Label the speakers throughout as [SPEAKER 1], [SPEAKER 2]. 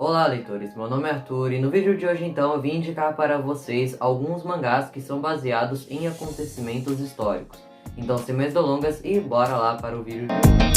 [SPEAKER 1] Olá, leitores, meu nome é Arthur e no vídeo de hoje então eu vim indicar para vocês alguns mangás que são baseados em acontecimentos históricos. Então sem mais delongas e bora lá para o vídeo de hoje.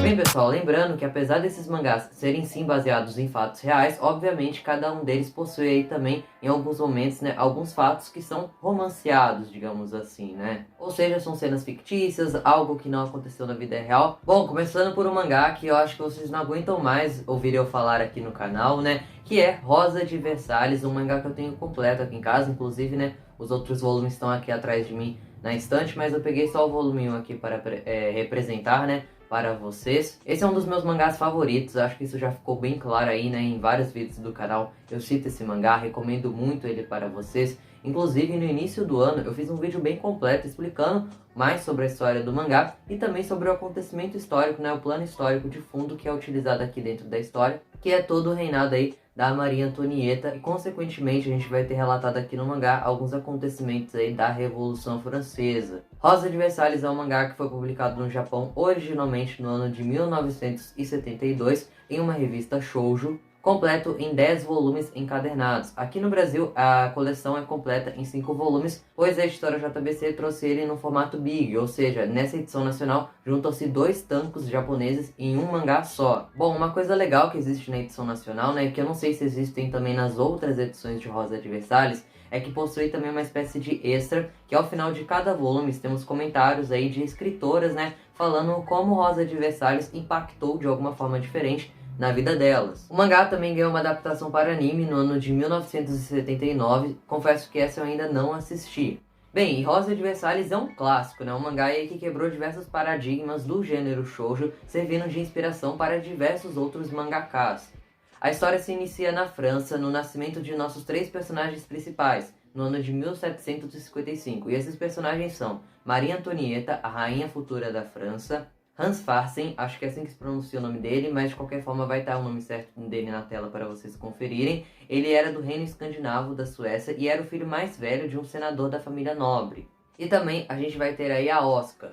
[SPEAKER 1] Bem pessoal, lembrando que apesar desses mangás serem sim baseados em fatos reais, obviamente cada um deles possui aí também, em alguns momentos, né, alguns fatos que são romanceados, digamos assim, né? Ou seja, são cenas fictícias, algo que não aconteceu na vida real. Bom, começando por um mangá que eu acho que vocês não aguentam mais ouvir eu falar aqui no canal, né? Que é Rosa de Versalhes, um mangá que eu tenho completo aqui em casa, inclusive, né? Os outros volumes estão aqui atrás de mim na estante, mas eu peguei só o volume 1 aqui para representar, né? Para vocês. Esse é um dos meus mangás favoritos, acho que isso já ficou bem claro aí, né, em vários vídeos do canal. Eu cito esse mangá, recomendo muito ele para vocês. Inclusive, no início do ano, eu fiz um vídeo bem completo explicando mais sobre a história do mangá e também sobre o acontecimento histórico, né, o plano histórico de fundo que é utilizado aqui dentro da história, que é todo o reinado aí da Maria Antonieta, e consequentemente a gente vai ter relatado aqui no mangá alguns acontecimentos aí da Revolução Francesa. Rosa de Versalhes é um mangá que foi publicado no Japão originalmente no ano de 1972 em uma revista shoujo, completo em 10 volumes encadernados. Aqui no Brasil a coleção é completa em 5 volumes, pois a editora JBC trouxe ele no formato Big, ou seja, nessa edição nacional juntam-se 2 tankos japoneses em um mangá só. Bom, uma coisa legal que existe na edição nacional, né, que eu não sei se existem também nas outras edições de Rosa de Versalhes, é que possui também uma espécie de extra, que ao final de cada volume temos comentários aí de escritoras, né, falando como Rosa de Versalhes impactou de alguma forma diferente na vida delas. O mangá também ganhou uma adaptação para anime no ano de 1979, confesso que essa eu ainda não assisti. Bem, e Rosa de Versalhes é um clássico, né? Um mangá aí que quebrou diversos paradigmas do gênero shoujo, servindo de inspiração para diversos outros mangakás. A história se inicia na França, no nascimento de nossos 3 personagens principais, no ano de 1755, e esses personagens são Maria Antonieta, a rainha futura da França, Hans Farsen, acho que é assim que se pronuncia o nome dele, mas de qualquer forma vai estar o nome certo dele na tela para vocês conferirem. Ele era do reino escandinavo da Suécia e era o filho mais velho de um senador da família nobre. E também a gente vai ter aí a Oscar.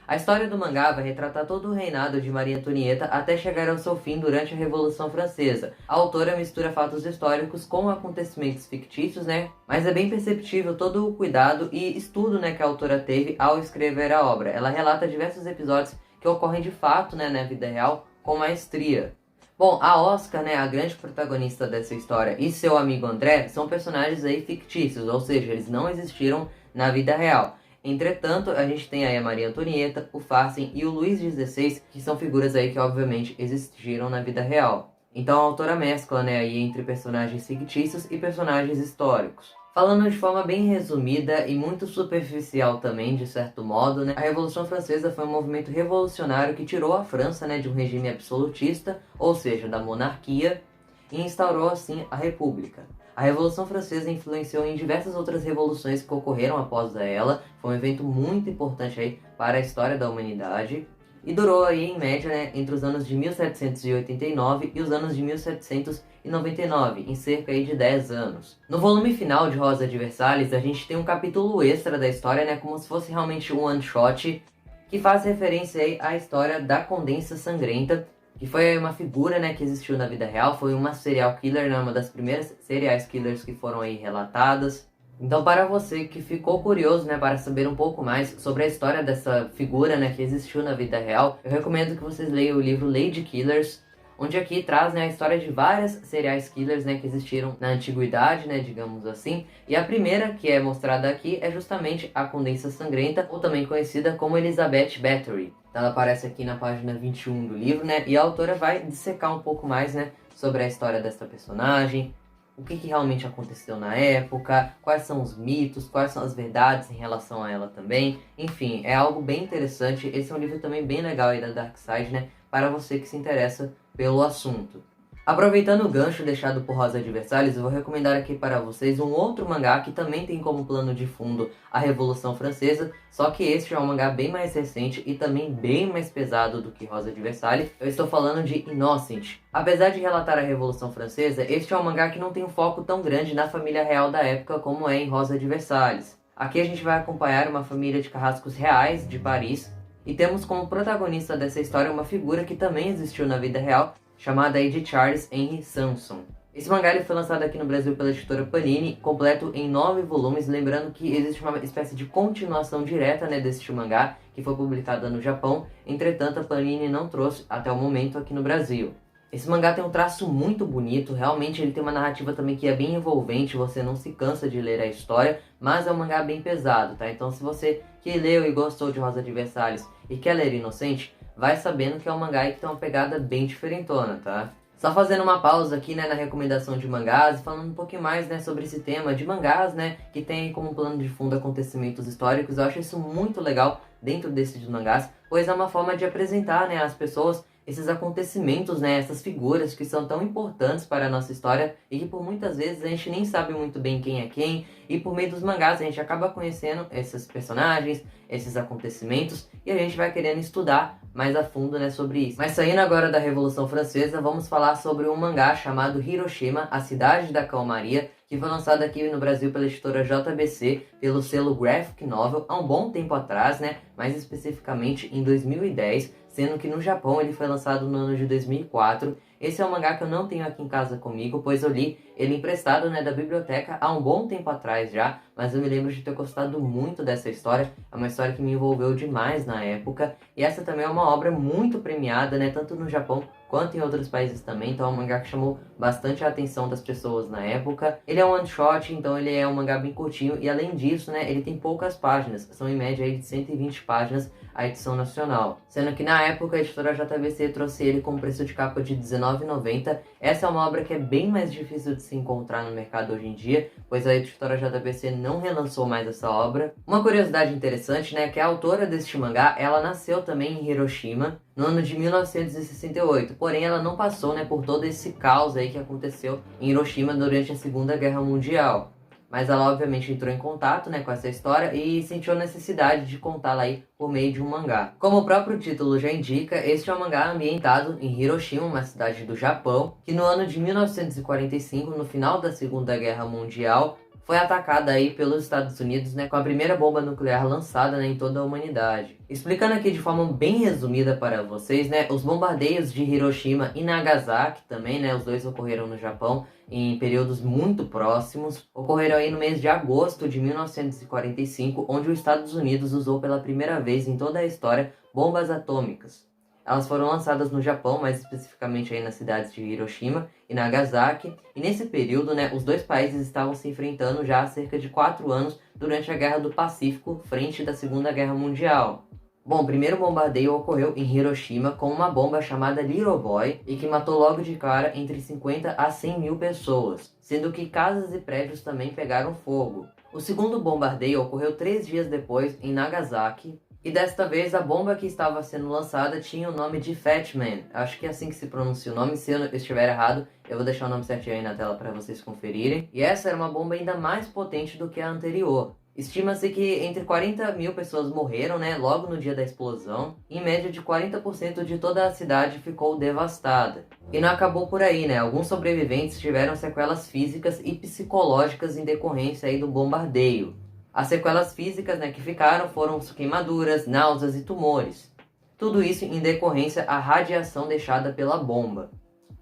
[SPEAKER 1] A história do mangá vai retratar todo o reinado de Maria Antonieta até chegar ao seu fim durante a Revolução Francesa. A autora mistura fatos históricos com acontecimentos fictícios, né? Mas é bem perceptível todo o cuidado e estudo, né, que a autora teve ao escrever a obra. Ela relata diversos episódios que ocorrem de fato, né, na vida real, com maestria. Bom, a Oscar, né, a grande protagonista dessa história, e seu amigo André são personagens aí fictícios, ou seja, eles não existiram na vida real. Entretanto, a gente tem aí a Maria Antonieta, o Farsen e o Luís XVI, que são figuras aí que obviamente existiram na vida real. Então a autora mescla, né, aí entre personagens fictícios e personagens históricos. Falando de forma bem resumida e muito superficial também, de certo modo, né, a Revolução Francesa foi um movimento revolucionário que tirou a França, né, de um regime absolutista, ou seja, da monarquia, e instaurou assim a República. A Revolução Francesa influenciou em diversas outras revoluções que ocorreram após ela, foi um evento muito importante aí para a história da humanidade, e durou aí em média, né, entre os anos de 1789 e os anos de 1799, em cerca aí de 10 anos. No volume final de Rosa de Versalhes, a gente tem um capítulo extra da história, né, como se fosse realmente um one shot, que faz referência aí à história da Condessa Sangrenta, que foi uma figura, né, que existiu na vida real, foi uma serial killer, né, uma das primeiras serial killers que foram aí relatadas. Então, para você que ficou curioso, né, para saber um pouco mais sobre a história dessa figura, né, que existiu na vida real, eu recomendo que vocês leiam o livro Lady Killers, onde aqui traz, né, a história de várias serial killers, né, que existiram na antiguidade, né, digamos assim. E a primeira que é mostrada aqui é justamente a Condessa Sangrenta, ou também conhecida como Elizabeth Bathory. Ela aparece aqui na página 21 do livro, né, e a autora vai dissecar um pouco mais, né, sobre a história desta personagem, o que realmente aconteceu na época, quais são os mitos, quais são as verdades em relação a ela também. Enfim, é algo bem interessante. Esse é um livro também bem legal aí da Dark Side, né, para você que se interessa pelo assunto. Aproveitando o gancho deixado por Rosa de Versalhes, eu vou recomendar aqui para vocês um outro mangá que também tem como plano de fundo a Revolução Francesa, só que este é um mangá bem mais recente e também bem mais pesado do que Rosa de Versalhes. Eu estou falando de Innocent. Apesar de relatar a Revolução Francesa, este é um mangá que não tem um foco tão grande na família real da época como é em Rosa de Versalhes. Aqui a gente vai acompanhar uma família de carrascos reais de Paris, E temos como protagonista dessa história uma figura que também existiu na vida real, chamada aí de Charles Henry Sanson. Esse mangá ele foi lançado aqui no Brasil pela editora Panini, completo em 9 volumes, lembrando que existe uma espécie de continuação direta, né, deste mangá, que foi publicada no Japão, entretanto a Panini não trouxe até o momento aqui no Brasil. Esse mangá tem um traço muito bonito, realmente ele tem uma narrativa também que é bem envolvente, você não se cansa de ler a história, mas é um mangá bem pesado, tá? Então se você que leu e gostou de Rosa de Versalhes e quer ler Inocente, vai sabendo que é um mangá que tem uma pegada bem diferentona, tá? Só fazendo uma pausa aqui, né, na recomendação de mangás, falando um pouquinho mais, né, sobre esse tema de mangás, né, que tem como plano de fundo acontecimentos históricos. Eu acho isso muito legal dentro desses mangás, pois é uma forma de apresentar, né, às pessoas esses acontecimentos, né, essas figuras que são tão importantes para a nossa história e que por muitas vezes a gente nem sabe muito bem quem é quem, e por meio dos mangás a gente acaba conhecendo esses personagens, esses acontecimentos, e a gente vai querendo estudar mais a fundo, né, sobre isso. Mas saindo agora da Revolução Francesa, vamos falar sobre um mangá chamado Hiroshima, a Cidade da Calmaria, que foi lançado aqui no Brasil pela editora JBC, pelo selo Graphic Novel, há um bom tempo atrás, né, mais especificamente em 2010, sendo que no Japão ele foi lançado no ano de 2004. Esse é um mangá que eu não tenho aqui em casa comigo, pois eu li ele emprestado, né, da biblioteca há um bom tempo atrás já, mas eu me lembro de ter gostado muito dessa história. É uma história que me envolveu demais na época, e essa também é uma obra muito premiada, né, tanto no Japão quanto em outros países também, então é um mangá que chamou bastante a atenção das pessoas na época. Ele é um one shot, então ele é um mangá bem curtinho, e além disso, né, ele tem poucas páginas, são em média aí de 120 páginas a edição nacional, sendo que na época a editora JBC trouxe ele com preço de capa de R$19,90. Essa é uma obra que é bem mais difícil de se encontrar no mercado hoje em dia, pois a editora JBC não relançou mais essa obra. Uma curiosidade interessante, né, é que a autora deste mangá, ela nasceu também em Hiroshima, no ano de 1968, porém ela não passou, né, por todo esse caos aí que aconteceu em Hiroshima durante a Segunda Guerra Mundial. Mas ela obviamente entrou em contato, né, com essa história e sentiu a necessidade de contá-la aí por meio de um mangá. Como o próprio título já indica, este é um mangá ambientado em Hiroshima, uma cidade do Japão, que no ano de 1945, no final da Segunda Guerra Mundial, foi atacada aí pelos Estados Unidos, né, com a primeira bomba nuclear lançada, né, em toda a humanidade. Explicando aqui de forma bem resumida para vocês, né, os bombardeios de Hiroshima e Nagasaki também, né, os dois ocorreram no Japão em períodos muito próximos, ocorreram aí no mês de agosto de 1945, onde os Estados Unidos usou pela primeira vez em toda a história bombas atômicas. Elas foram lançadas no Japão, mais especificamente aí nas cidades de Hiroshima e Nagasaki. E nesse período, né, os dois países estavam se enfrentando já há cerca de 4 anos durante a Guerra do Pacífico, frente da Segunda Guerra Mundial. Bom, o primeiro bombardeio ocorreu em Hiroshima com uma bomba chamada Little Boy e que matou logo de cara entre 50 a 100 mil pessoas, sendo que casas e prédios também pegaram fogo. O segundo bombardeio ocorreu 3 dias depois em Nagasaki, e desta vez a bomba que estava sendo lançada tinha o nome de Fat Man. Acho que é assim que se pronuncia o nome. Se eu estiver errado, eu vou deixar o nome certinho aí na tela para vocês conferirem. E essa era uma bomba ainda mais potente do que a anterior. Estima-se que entre 40 mil pessoas morreram, né, logo no dia da explosão. Em média de 40% de toda a cidade ficou devastada. E não acabou por aí, né? Alguns sobreviventes tiveram sequelas físicas e psicológicas em decorrência aí do bombardeio. As sequelas físicas, né, que ficaram foram queimaduras, náuseas e tumores. Tudo isso em decorrência à radiação deixada pela bomba.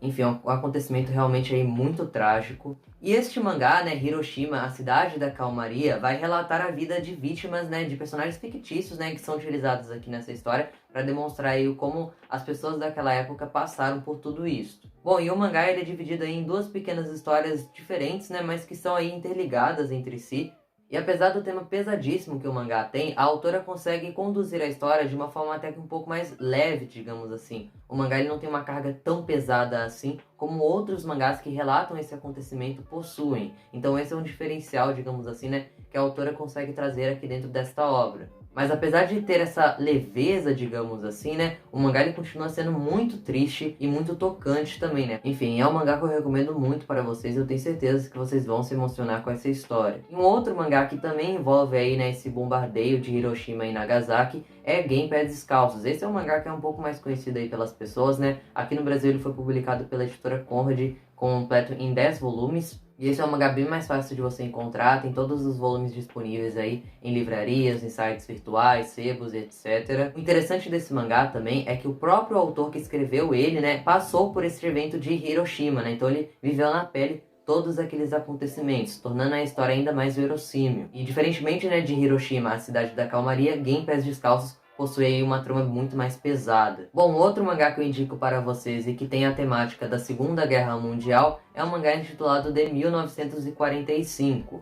[SPEAKER 1] Enfim, é um acontecimento realmente aí muito trágico. E este mangá, né, Hiroshima, a Cidade da Calmaria, vai relatar a vida de vítimas, né, de personagens fictícios, né, que são utilizados aqui nessa história para demonstrar aí como as pessoas daquela época passaram por tudo isso. Bom, e o mangá ele é dividido aí em 2 pequenas histórias diferentes, né, mas que são aí interligadas entre si. E apesar do tema pesadíssimo que o mangá tem, a autora consegue conduzir a história de uma forma até que um pouco mais leve, digamos assim. O mangá ele não tem uma carga tão pesada assim como outros mangás que relatam esse acontecimento possuem. Então esse é um diferencial, digamos assim, né, que a autora consegue trazer aqui dentro desta obra. Mas apesar de ter essa leveza, digamos assim, né, o mangá ele continua sendo muito triste e muito tocante também, né. Enfim, é um mangá que eu recomendo muito para vocês, eu tenho certeza que vocês vão se emocionar com essa história. E um outro mangá que também envolve aí, né, esse bombardeio de Hiroshima e Nagasaki é Gen Pés Descalços. Esse é um mangá que é um pouco mais conhecido aí pelas pessoas, né. Aqui no Brasil ele foi publicado pela editora Conrad, completo em 10 volumes. E esse é um mangá bem mais fácil de você encontrar, tem todos os volumes disponíveis aí em livrarias, em sites virtuais, sebos, etc. O interessante desse mangá também é que o próprio autor que escreveu ele, né, passou por esse evento de Hiroshima, né, então ele viveu na pele todos aqueles acontecimentos, tornando a história ainda mais verossímil. E diferentemente, né, de Hiroshima, a cidade da calmaria, Gen Pés Descalços possui aí uma trama muito mais pesada. Bom, outro mangá que eu indico para vocês e que tem a temática da Segunda Guerra Mundial é um mangá intitulado de 1945,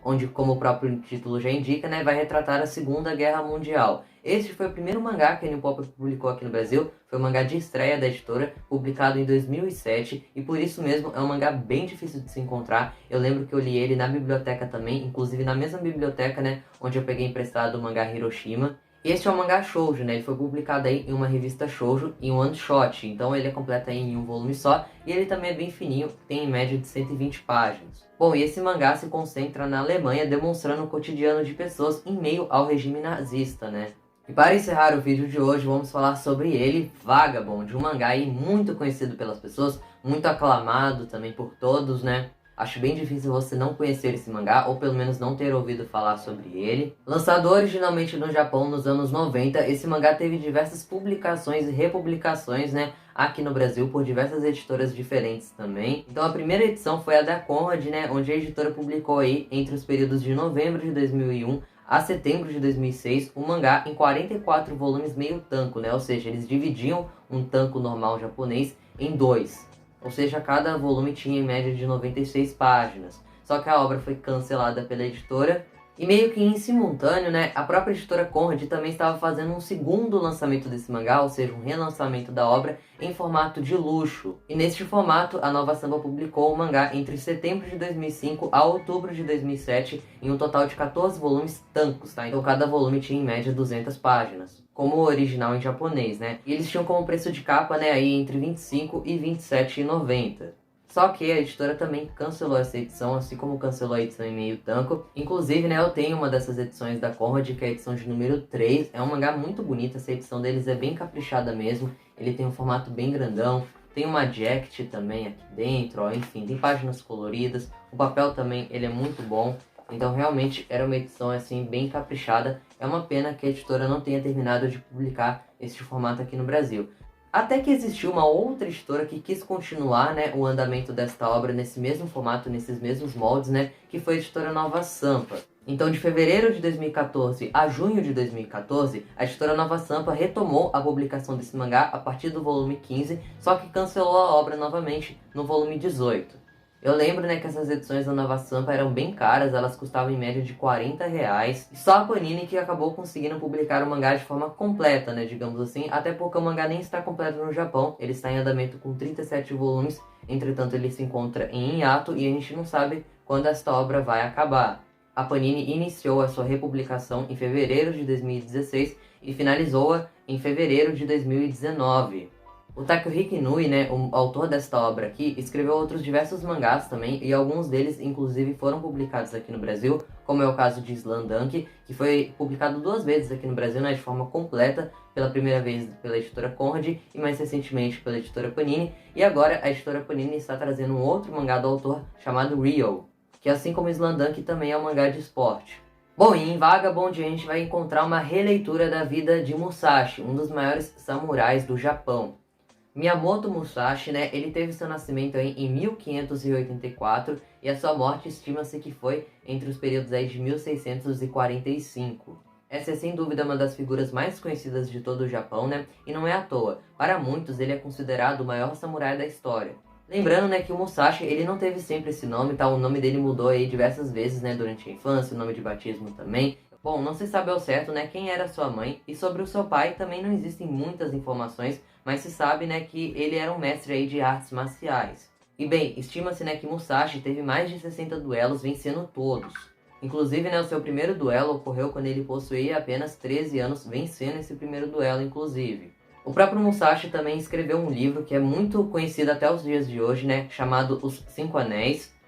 [SPEAKER 1] onde, como o próprio título já indica, né, vai retratar a Segunda Guerra Mundial. Este foi o primeiro mangá que a New Pop publicou aqui no Brasil, foi um mangá de estreia da editora, publicado em 2007, e por isso mesmo é um mangá bem difícil de se encontrar. Eu lembro que eu li ele na biblioteca também, inclusive na mesma biblioteca, né, onde eu peguei emprestado o mangá Hiroshima. E este é um mangá shoujo, né? Ele foi publicado aí em uma revista shoujo, em um one shot, então ele é completo aí em um volume só, e ele também é bem fininho, tem em média de 120 páginas. Bom, e esse mangá se concentra na Alemanha, demonstrando o cotidiano de pessoas em meio ao regime nazista, né? E para encerrar o vídeo de hoje, vamos falar sobre ele, Vagabond, um mangá aí muito conhecido pelas pessoas, muito aclamado também por todos, né? Acho bem difícil você não conhecer esse mangá, ou pelo menos não ter ouvido falar sobre ele. Lançado originalmente no Japão nos anos 90, esse mangá teve diversas publicações e republicações, né, aqui no Brasil por diversas editoras diferentes também. Então a primeira edição foi a da Conrad, né, onde a editora publicou aí, entre os períodos de novembro de 2001 a setembro de 2006, um mangá em 44 volumes meio tanco, né, ou seja, eles dividiam um tanco normal japonês em dois. Ou seja, cada volume tinha em média de 96 páginas. Só que a obra foi cancelada pela editora. E meio que em simultâneo, né, a própria editora Conrad também estava fazendo um segundo lançamento desse mangá, ou seja, um relançamento da obra em formato de luxo. E neste formato, a Nova Samba publicou o mangá entre setembro de 2005 a outubro de 2007, em um total de 14 volumes tancos, tá? Então cada volume tinha em média 200 páginas, como o original em japonês, né? E eles tinham como preço de capa, né, aí entre 25 e 27,90. Só que a editora também cancelou essa edição, assim como cancelou a edição em meio tanco. Inclusive, né, eu tenho uma dessas edições da Conrad, que é a edição de número 3. É um mangá muito bonito, essa edição deles é bem caprichada mesmo. Ele tem um formato bem grandão, tem uma jacket também aqui dentro, ó, enfim, tem páginas coloridas. O papel também, ele é muito bom. Então, realmente, era uma edição, assim, bem caprichada. É uma pena que a editora não tenha terminado de publicar este formato aqui no Brasil. Até que existiu uma outra editora que quis continuar, né, o andamento desta obra nesse mesmo formato, nesses mesmos moldes, né, que foi a editora Nova Sampa. Então, de fevereiro de 2014 a junho de 2014, a editora Nova Sampa retomou a publicação desse mangá a partir do volume 15, só que cancelou a obra novamente no volume 18. Eu lembro, né, que essas edições da Nova Sampa eram bem caras, elas custavam em média de R$ 40. E só a Panini que acabou conseguindo publicar o mangá de forma completa, né, digamos assim, até porque o mangá nem está completo no Japão, ele está em andamento com 37 volumes, entretanto ele se encontra em hiato e a gente não sabe quando esta obra vai acabar. A Panini iniciou a sua republicação em fevereiro de 2016 e finalizou-a em fevereiro de 2019. O Takehiko Inoue, né, o autor desta obra aqui, escreveu outros diversos mangás também, e alguns deles, inclusive, foram publicados aqui no Brasil, como é o caso de Slandunk, que foi publicado 2 vezes aqui no Brasil, né, de forma completa, pela primeira vez pela editora Conrad e mais recentemente pela editora Panini, e agora a editora Panini está trazendo um outro mangá do autor chamado Real, que assim como Slandunk também é um mangá de esporte. Bom, e em Vagabond a gente vai encontrar uma releitura da vida de Musashi, um dos maiores samurais do Japão. Miyamoto Musashi, né, ele teve seu nascimento aí em 1584 e a sua morte estima-se que foi entre os períodos aí de 1645. Essa é sem dúvida uma das figuras mais conhecidas de todo o Japão, né, e não é à toa. Para muitos ele é considerado o maior samurai da história. Lembrando, né, que o Musashi, ele não teve sempre esse nome, tá? O nome dele mudou aí diversas vezes, né, durante a infância, o nome de batismo também. Bom, não se sabe ao certo, né, quem era sua mãe, e sobre o seu pai também não existem muitas informações, mas se sabe, né, que ele era um mestre aí de artes marciais. E bem, estima-se, né, que Musashi teve mais de 60 duelos, vencendo todos. Inclusive, né, o seu primeiro duelo ocorreu quando ele possuía apenas 13 anos, vencendo esse primeiro duelo, inclusive. O próprio Musashi também escreveu um livro que é muito conhecido até os dias de hoje, né, chamado Os Cinco Anéis.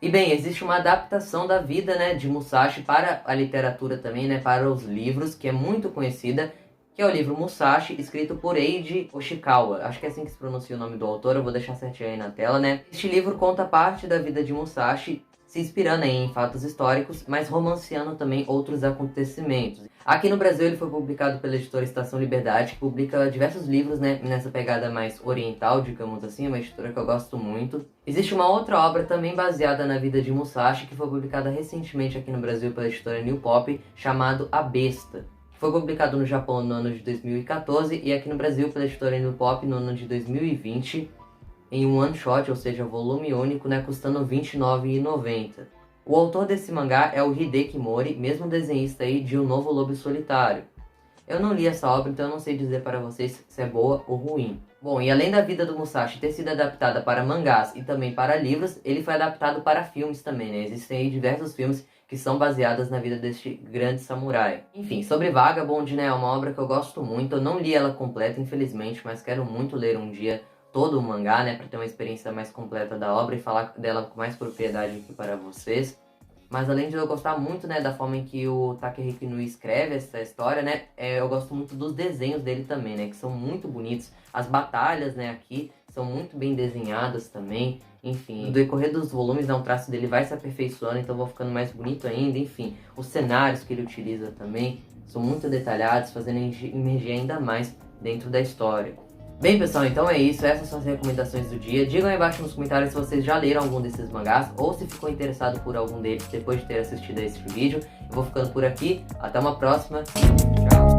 [SPEAKER 1] E bem, existe uma adaptação da vida, né, de Musashi para a literatura também, né, para os livros, que é muito conhecida, que é o livro Musashi, escrito por Eiji Hoshikawa. Acho que é assim que se pronuncia o nome do autor, eu vou deixar certinho aí na tela, né? Este livro conta parte da vida de Musashi, se inspirando em fatos históricos, mas romanceando também outros acontecimentos. Aqui no Brasil ele foi publicado pela editora Estação Liberdade, que publica diversos livros, né, nessa pegada mais oriental, digamos assim, uma editora que eu gosto muito. Existe uma outra obra também baseada na vida de Musashi, que foi publicada recentemente aqui no Brasil pela editora New Pop, chamado A Besta. Foi publicado no Japão no ano de 2014 e aqui no Brasil pela editora New Pop no ano de 2020. Em um one shot, ou seja, volume único, né, custando R$ 29,90. O autor desse mangá é o Hideki Mori, mesmo desenhista aí de O Novo Lobo Solitário. Eu não li essa obra, então eu não sei dizer para vocês se é boa ou ruim. Bom, e além da vida do Musashi ter sido adaptada para mangás e também para livros, ele foi adaptado para filmes também, né? Existem aí diversos filmes que são baseados na vida deste grande samurai. Enfim, sobre Vagabond, né, é uma obra que eu gosto muito. Eu não li ela completa, infelizmente, mas quero muito ler um dia todo o mangá, né, para ter uma experiência mais completa da obra e falar dela com mais propriedade aqui para vocês. Mas além de eu gostar muito, né, da forma em que o Takehiko Inui escreve essa história, né, eu gosto muito dos desenhos dele também, né, que são muito bonitos. As batalhas, né, aqui são muito bem desenhadas também. Enfim, no decorrer dos volumes, né, o traço dele vai se aperfeiçoando, então vai ficando mais bonito ainda. Enfim, os cenários que ele utiliza também são muito detalhados, fazendo emergir ainda mais dentro da história. Bem, pessoal, então é isso. Essas são as recomendações do dia. Digam aí embaixo nos comentários se vocês já leram algum desses mangás ou se ficou interessado por algum deles depois de ter assistido a esse vídeo. Eu vou ficando por aqui. Até uma próxima. Tchau.